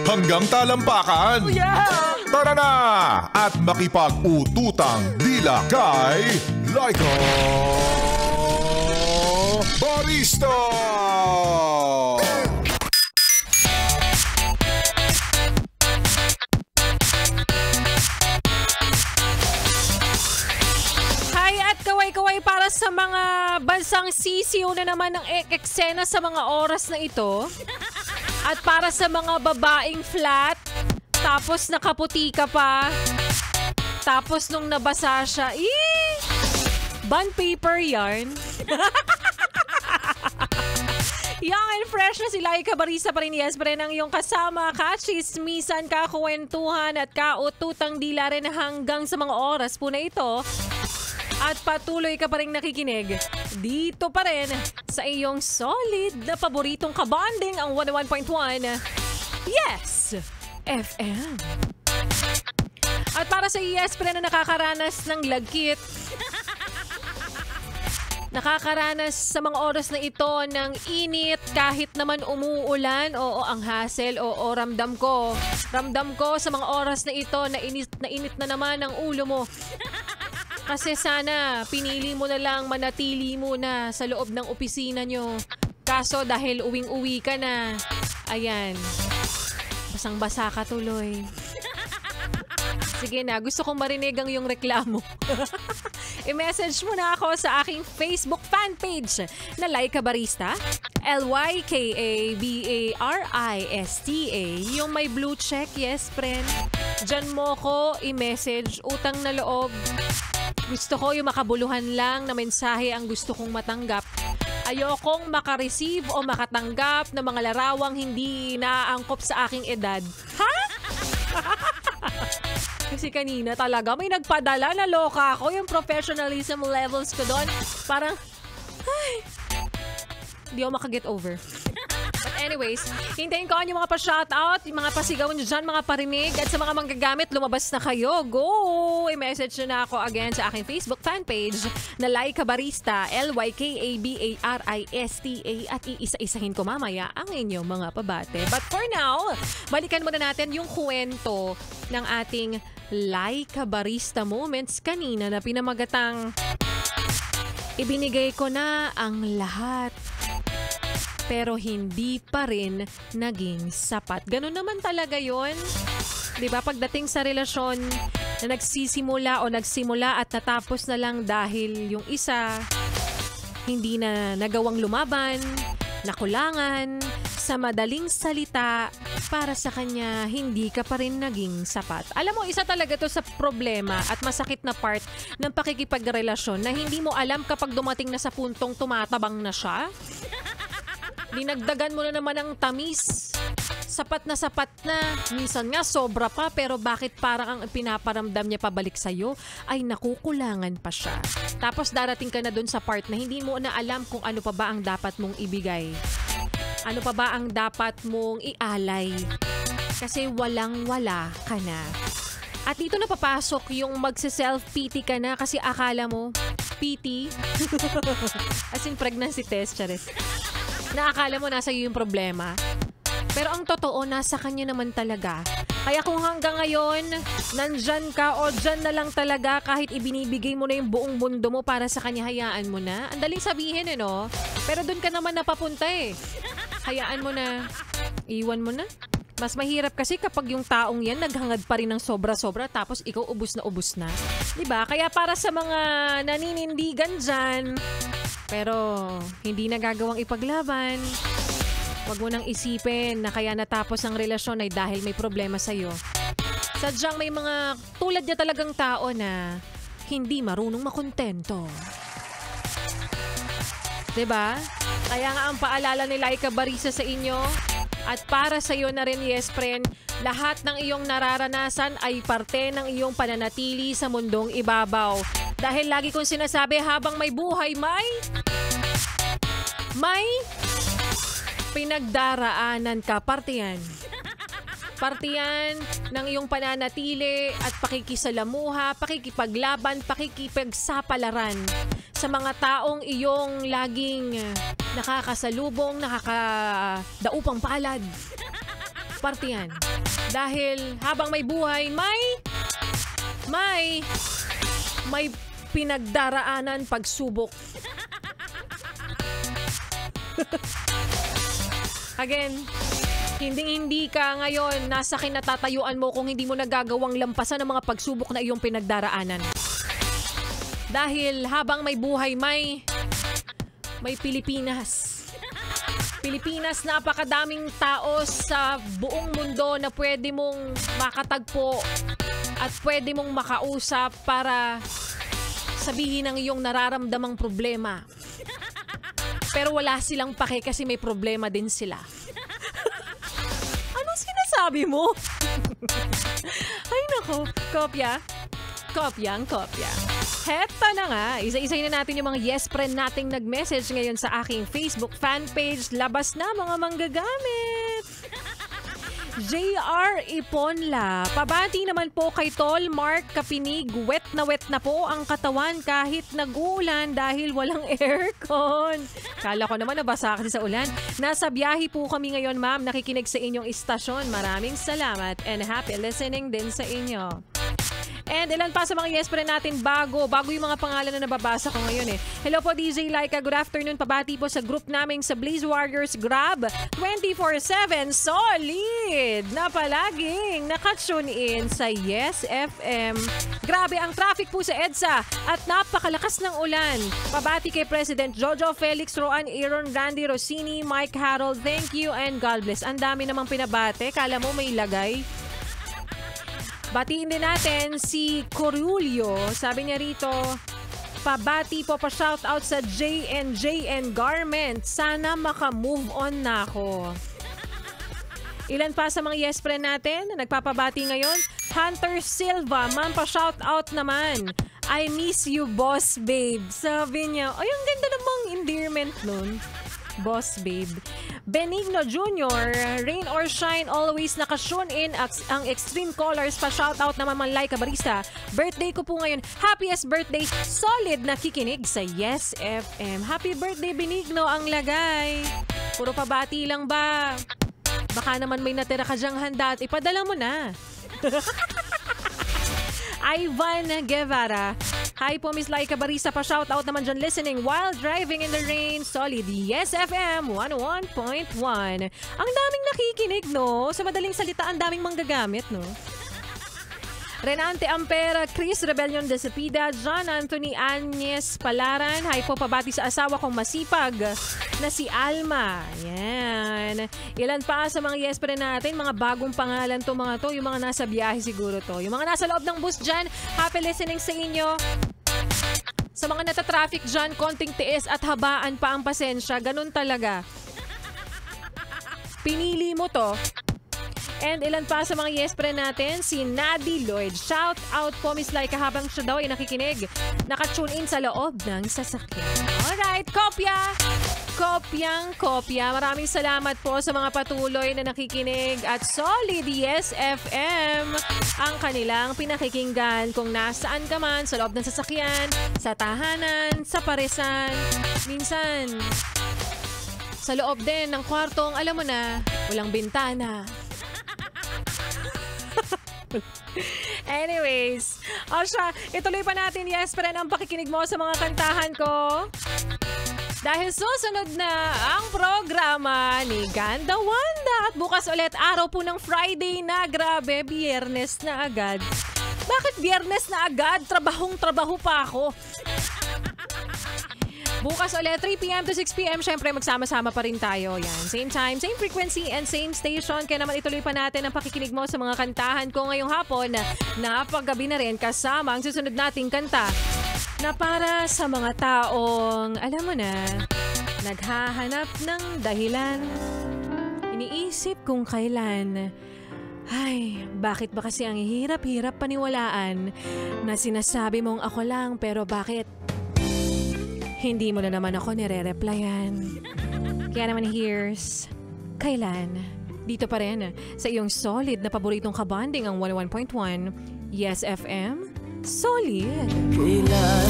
hanggang talampakan. Oh yeah! Tara na at makipag-ututang dila kay Laika Barista! Kaway-kaway para sa mga bansang sisiw na naman ng eksena sa mga oras na ito. At para sa mga babaeng flat, tapos nakaputi ka pa, tapos nung nabasa siya, bond paper yarn. Young and fresh na si Laika Barista pa rin, yes, pre, ng iyong kasama, kachismisan, kakwentuhan at kaututang dila rin hanggang sa mga oras po na ito. At patuloy ka pa rin nakikinig dito pa rin sa iyong solid na paboritong kabanding, ang 101.1 Yes FM. At para sa Yes pre na nakakaranas ng lagkit, nakakaranas sa mga oras na ito ng init kahit naman umuulan, oo, ang hassle, oo, ramdam ko sa mga oras na ito na init na naman ang ulo mo. Kasi sana pinili mo na lang manatili muna sa loob ng opisina nyo. Kaso dahil uwing-uwi ka na, ayan, basang-basa ka tuloy. Sige na, gusto kong marinig ang iyong reklamo. I-message mo na ako sa aking Facebook fan page na Laika Barista. L-Y-K-A-B-A-R-I-S-T-A. Yung may blue check, yes, friend. Diyan mo ko i-message, utang na loob. Gusto ko yung makabuluhan lang na mensahe ang gusto kong matanggap. Ayokong makareceive o makatanggap ng mga larawang hindi naaangkop sa aking edad. Ha? Kasi kanina talaga may nagpadala, na loka ako. Yung professionalism levels ko doon, parang, ay, hindi ako makaget over. But anyways, hintayin ko yung mga pa-shoutout, yung mga pasigaw nyo dyan, mga parinig, at sa mga manggagamit, lumabas na kayo. Go! I-message nyo na ako again sa aking Facebook fan page na Laika Barista, L-Y-K-A-B-A-R-I-S-T-A, at iisa-isahin ko mamaya ang inyong mga pabate. But for now, balikan muna natin yung kwento ng ating Laika Barista moments kanina na pinamagatang ibinigay ko na ang lahat. Pero hindi pa rin naging sapat. Ganun naman talaga yon. Diba? Pagdating sa relasyon na nagsisimula o nagsimula at natapos na lang dahil yung isa hindi na nagawang lumaban, nakulangan, sa madaling salita, para sa kanya, hindi ka pa rin naging sapat. Alam mo, isa talaga to sa problema at masakit na part ng pakikipagrelasyon na hindi mo alam kapag dumating na sa puntong tumatabang na siya. Dinagdagan mo na naman ang tamis. Sapat na. Minsan nga sobra pa, pero bakit parang ang pinaparamdam niya pabalik sa'yo ay nakukulangan pa siya. Tapos darating ka na dun sa part na hindi mo na alam kung ano pa ba ang dapat mong ibigay. Ano pa ba ang dapat mong ialay. Kasi walang-wala ka na. At dito na papasok yung magse-self-pity ka na kasi akala mo, pity? As in pregnancy test, charis. Naakala mo nasa iyo yung problema. Pero ang totoo, nasa kanya naman talaga. Kaya kung hanggang ngayon, nandyan ka o dyan na lang talaga kahit ibinibigay mo na yung buong mundo mo para sa kanya, hayaan mo na. Ang daling sabihin, no? Pero dun ka naman napapunta eh. Hayaan mo na. Iwan mo na. Mas mahirap kasi kapag yung taong yan naghangad pa rin ng sobra-sobra tapos ikaw ubus na. Diba? Kaya para sa mga naninindigan dyan, pero hindi nagagawang ipaglaban, wag mo nang isipin na kaya natapos ang relasyon ay dahil may problema sa'yo. Sadyang may mga tulad niya talagang tao na hindi marunong makontento. Diba? Kaya nga ang paalala ni Laika Barista sa inyo at para sa iyo na rin, yes friend, lahat ng iyong nararanasan ay parte ng iyong pananatili sa mundong ibabaw. Dahil lagi kong sinasabi, habang may buhay, may pinagdaraanan ka. Parte yan ng iyong pananatili at pakikisalamuha, pakikipaglaban, pakikipagsapalaran sa mga taong iyong laging nakakasalubong, nakakadaupang palad. Parte yan. Dahil habang may buhay, may pinagdaraanan pagsubok. Again, hindi ka ngayon nasa kinatatayuan mo kung hindi mo nagagawang lampasan ang mga pagsubok na iyong pinagdaraanan. Dahil habang may buhay, may Pilipinas. Pilipinas, napakadaming tao sa buong mundo na pwede mong makatagpo at pwede mong makausap para sabihin ang iyong nararamdamang problema. Pero wala silang pake kasi may problema din sila. Anong sinasabi mo? Ay nako, kopya. Kopyang kopya. Heto na nga, isa-isay na natin yung mga yes friend nating nag-message ngayon sa aking Facebook fanpage. Labas na mga manggagamit. JR Iponla, pabati naman po kay Tol Mark Kapinig. Wet na po ang katawan kahit nag-uulan dahil walang aircon. Kala ko naman nabasa kasi sa ulan. Nasa biyahe po kami ngayon, ma'am. Nakikinig sa inyong istasyon. Maraming salamat and happy listening din sa inyo. And ilan pa sa mga yes friend natin bago yung mga pangalan na nababasa ko ngayon eh. Hello po DJ Laika, good afternoon. Pabati po sa group naming sa Blaze Warriors Grab 24/7 solid na palaging nakatune in sa Yes FM. Grabe ang traffic po sa EDSA at napakalakas ng ulan. Pabati kay President Jojo Felix, Roan, Aaron, Randy, Rossini, Mike Harold, thank you and God bless. Ang dami namang pinabate, kala mo may lagay. Batiin din natin si Corulio. Sabi niya rito, pabati po pa shoutout sa JNJN Garment. Sana maka-move on na ako. Ilan pa sa mga yes friend natin na nagpapabati ngayon? Hunter Silva, ma'am pa shoutout naman. I miss you, boss babe. Sabi niya, ay ang ganda namang endearment nun. Boss babe. Benigno Jr., rain or shine, always nakasune in ang Extreme Colors. Pa-shoutout naman man Laika Barista. Birthday ko po ngayon. Happiest birthday. Solid na kikinig sa Yes FM. Happy birthday, Benigno ang lagay. Puro pabati lang ba? Baka naman may natira ka dyang handa at ipadala mo na. Ivan Guevara. Hi po Miss Laika Barista, pa shoutout naman dyan listening while driving in the rain. Solid Yes FM 101.1. Ang daming nakikinig, no? Sa madaling salita, ang daming manggagamit, no? Renante Ampera, Chris Rebellion de Cepida, John Anthony Agnes Palaran. Hi po, pabati sa asawa kong masipag na si Alma. Yan. Ilan pa sa mga yes pa rin natin, mga bagong pangalan to mga to, yung mga nasa biyahe siguro to. Yung mga nasa loob ng bus dyan, happy listening sa inyo. Sa mga nata-traffic dyan, konting tiis at habaan pa ang pasensya. Ganun talaga. Pinili mo to. And ilan pa sa mga yes pre natin, si Nadi Lloyd. Shout out po Miss Laika habang siya daw ay nakikinig. Nakatune in sa loob ng sasakyan. Alright, kopya! Kopyang kopya. Maraming salamat po sa mga patuloy na nakikinig at solid Yes FM ang kanilang pinakikinggan kung nasaan ka man sa loob ng sasakyan, sa tahanan, sa paresan, minsan sa loob din ng kwartong, alam mo na, walang bintana. Anyways, Asha, ituloy pa natin yes friend ang pakikinig mo sa mga kantahan ko. Dahil susunod na ang programa ni Ganda Wanda at bukas ulit araw po ng Friday na. Grabe, Biyernes na agad. Bakit Biyernes na agad? Trabahong-trabaho pa ako. Bukas ulit, 3 p.m. to 6 p.m. Siyempre, magsama-sama pa rin tayo. Yan. Same time, same frequency, and same station. Kaya naman ituloy pa natin ang pakikinig mo sa mga kantahan ko ngayong hapon na paggabi na rin kasama ang susunod nating kanta na para sa mga taong, alam mo na, naghahanap ng dahilan. Iniisip kung kailan. Ay, bakit ba kasi ang hirap-hirap paniwalaan na sinasabi mong ako lang pero bakit hindi mo na naman ako nire-replyan. Kaya naman here's kailan. Dito pa rin sa iyong solid na paboritong kabanding ang 101.1 Yes FM. Solid. Kailan